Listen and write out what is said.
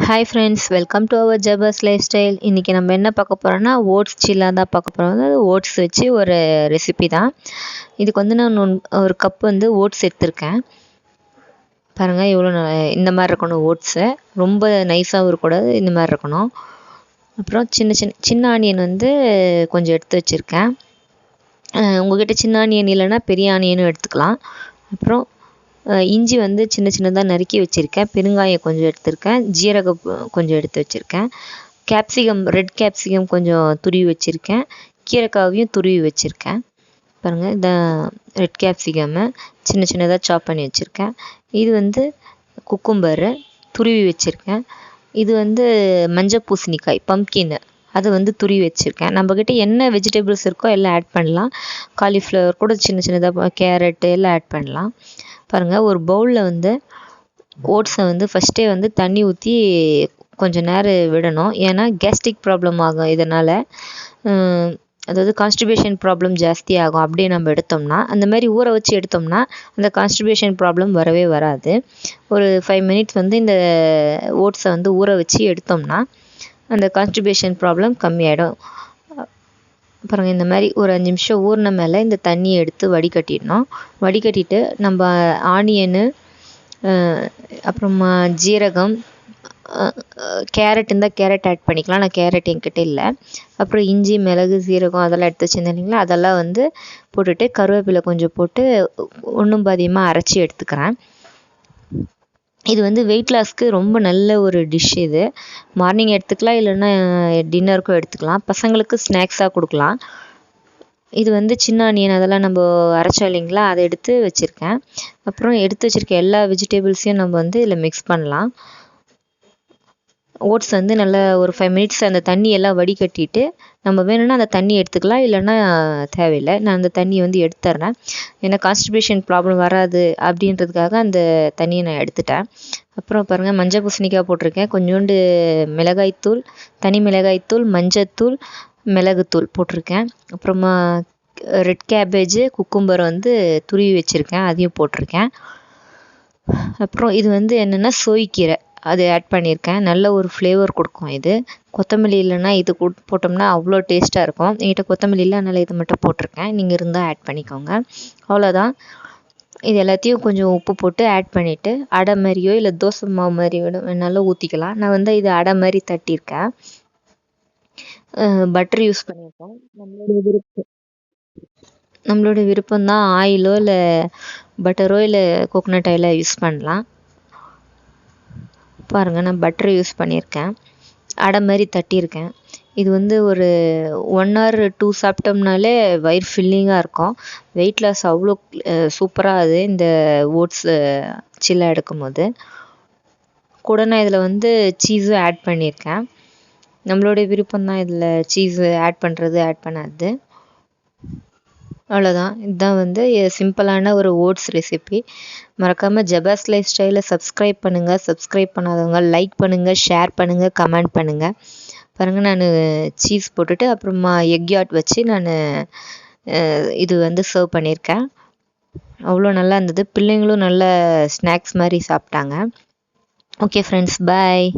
Hi friends, welcome to our Jabar's lifestyle. இன்றைக்கி நம்ம என்ன பார்க்க போகிறோன்னா ஓட்ஸ் சில்லா தான் பார்க்க போகிறோம். அதாவது ஓட்ஸ் வச்சு ஒரு ரெசிபி தான். இதுக்கு வந்து நான் ஒரு கப் வந்து ஓட்ஸ் எடுத்திருக்கேன். பாருங்கள் எவ்வளோ இந்த மாதிரி இருக்கணும் ஓட்ஸு. ரொம்ப நைஸாகவும் இருக்கக்கூடாது, இந்த மாதிரி இருக்கணும். அப்புறம் சின்ன ஆனியன் வந்து கொஞ்சம் எடுத்து வச்சுருக்கேன். உங்கள்கிட்ட சின்ன ஆனியன் இல்லைன்னா பெரிய ஆனியனும் எடுத்துக்கலாம். அப்புறம் இஞ்சி வந்து சின்னதாக நறுக்கி வச்சுருக்கேன். பெருங்காயம் கொஞ்சம் எடுத்திருக்கேன். ஜீரகம் கொஞ்சம் எடுத்து வச்சுருக்கேன். கேப்சிகம், ரெட் கேப்சிகம் கொஞ்சம் துருவி வச்சுருக்கேன். கீரைக்காவையும் துருவி வச்சுருக்கேன். பாருங்கள், இந்த ரெட் கேப்சிகம்மை சின்னதாக சாப் பண்ணி வச்சுருக்கேன். இது வந்து குக்கும்பரு துருவி வச்சுருக்கேன். இது வந்து மஞ்சள் பூசணிக்காய், பம்கின்னு, அதை வந்து துருவி வச்சுருக்கேன். நம்மக்கிட்ட என்ன வெஜிடபிள்ஸ் இருக்கோ எல்லாம் ஆட் பண்ணலாம். காலிஃப்ளவர் கூட சின்னதாக, கேரட்டு எல்லாம் ஆட் பண்ணலாம். பாருங்கள், ஒரு பவுலில் வந்து ஓட்ஸை வந்து ஃபஸ்ட்டே வந்து தண்ணி ஊற்றி கொஞ்சம் நேரம் விடணும். ஏன்னா கேஸ்ட்ரிக் ப்ராப்ளம் ஆகும் இதனால். அதாவது கான்ஸ்டிபேஷன் ப்ராப்ளம் ஜாஸ்தி ஆகும். அப்படியே நம்ம எடுத்தோம்னா, அந்த மாதிரி ஊற வச்சு எடுத்தோம்னா அந்த கான்ஸ்டிபேஷன் ப்ராப்ளம் வரவே வராது. ஒரு 5 மினிட்ஸ் வந்து இந்த ஓட்ஸை வந்து ஊற வச்சு எடுத்தோம்னா அந்த கான்ஸ்டிபேஷன் ப்ராப்ளம் கம்மியாயிடும். பாருங்கள், இந்த மாதிரி ஒரு 5 நிமிஷம் ஊறின மேலே இந்த தண்ணியை எடுத்து வடிகட்டிடணும். வடிகட்டிட்டு நம்ம ஆனியனு, அப்புறமா ஜீரகம், கேரட் இருந்தால் கேரட் ஆட் பண்ணிக்கலாம். நான் கேரட் என்கிட்ட இல்லை. அப்புறம் இஞ்சி, மிளகு, சீரகம் அதெல்லாம் எடுத்து வச்சுருந்தேன் இல்லைங்களா, அதெல்லாம் வந்து போட்டுட்டு கருவேப்பிலை கொஞ்சம் போட்டு ஒன்றும் பாதியமாக அரைச்சி எடுத்துக்கிறேன். இது வந்து வெயிட் லாஸ்க்கு ரொம்ப நல்ல ஒரு டிஷ். இது மார்னிங் எடுத்துக்கலாம், இல்லைன்னா டின்னருக்கும் எடுத்துக்கலாம். பசங்களுக்கு ஸ்நாக்ஸாக கொடுக்கலாம். இது வந்து சின்ன ஆனியன் அதெல்லாம் நம்ம அரைச்சோம் இல்லைங்களா, அதை எடுத்து வச்சுருக்கேன். அப்புறம் எடுத்து வச்சுருக்க எல்லா வெஜிடபிள்ஸையும் நம்ம வந்து இதில் மிக்ஸ் பண்ணலாம். ஓட்ஸ் வந்து நல்லா ஒரு 5 மினிட்ஸ் அந்த தண்ணியெல்லாம் வடிகட்டிட்டு நம்ம வேணும்னா அந்த தண்ணி எடுத்துக்கலாம், இல்லைன்னா தேவையில்லை. நான் அந்த தண்ணியை வந்து எடுத்துட்றேன். ஏன்னா கான்ஸ்டிபேஷன் ப்ராப்ளம் வராது அப்படின்றதுக்காக அந்த தண்ணியை நான் எடுத்துட்டேன். அப்புறம் பாருங்கள், மஞ்சள் பூசணிக்காய் போட்டிருக்கேன். கொஞ்சோண்டு மிளகாய்த்தூள், தனி மிளகாய்த்தூள், மஞ்சத்தூள், மிளகுத்தூள் போட்டிருக்கேன். அப்புறமா ரெட் கேபேஜு, குக்கும்பர் வந்து துருவி வச்சுருக்கேன், அதையும் போட்டிருக்கேன். அப்புறம் இது வந்து என்னென்னா சோய்க்கீரை, அது ஆட் பண்ணியிருக்கேன். நல்ல ஒரு ஃப்ளேவர் கொடுக்கும் இது. கொத்தமல்லி இல்லைன்னா இது போட்டோம்னா அவ்வளோ டேஸ்ட்டாக இருக்கும். என்கிட்ட கொத்தமல்லி இல்லை, அதனால் இது மட்டும் போட்டிருக்கேன். நீங்கள் இருந்தால் ஆட் பண்ணிக்கோங்க. அவ்வளோதான். இது எல்லாத்தையும் கொஞ்சம் உப்பு போட்டு ஆட் பண்ணிவிட்டு அடை மாதிரியோ இல்லை தோசை மாவு மாதிரியோ வேணாலும் ஊற்றிக்கலாம். நான் வந்து இது அடை மாதிரி தட்டியிருக்கேன். பட்டர் யூஸ் பண்ணியிருக்கேன். நம்மளோட விருப்பம்தான். ஆயிலோ இல்லை பட்டரோ இல்லை கோகோனட் ஆயிலோ யூஸ் பண்ணலாம். பாருங்கள், நான் பட்டர் யூஸ் பண்ணியிருக்கேன். அடை மாதிரி தட்டியிருக்கேன். இது வந்து ஒரு 1 or 2 சாப்பிட்டோம்னாலே வயிறு ஃபில்லிங்காக இருக்கும். வெயிட் லாஸ் அவ்வளோ சூப்பராக அது இந்த ஓட்ஸ் சில்லா எடுக்கும்போது. கூட நான் இதில் வந்து சீஸும் ஆட் பண்ணியிருக்கேன். நம்மளுடைய விருப்பம்தான் இதில் சீஸு ஆட் பண்ணுறது ஆட் பண்ணாது. அவ்வளோதான். இதுதான் வந்து சிம்பிளான ஒரு ஓட்ஸ் ரெசிபி. மறக்காமல் ஜபாஸ் லைஃப் ஸ்டைலை சப்ஸ்கிரைப் பண்ணுங்கள். சப்ஸ்கிரைப் பண்ணாதவங்க லைக் பண்ணுங்கள், ஷேர் பண்ணுங்கள், கமெண்ட் பண்ணுங்கள். பாருங்கள், நான் சீஸ் போட்டுட்டு அப்புறமா எக் யாட் வச்சு நான் இது வந்து சர்வ் பண்ணியிருக்கேன். அவ்வளோ நல்லா இருந்தது. பிள்ளைங்களும் நல்ல ஸ்நாக்ஸ் மாதிரி சாப்பிட்டாங்க. ஓகே ஃப்ரெண்ட்ஸ், பாய்.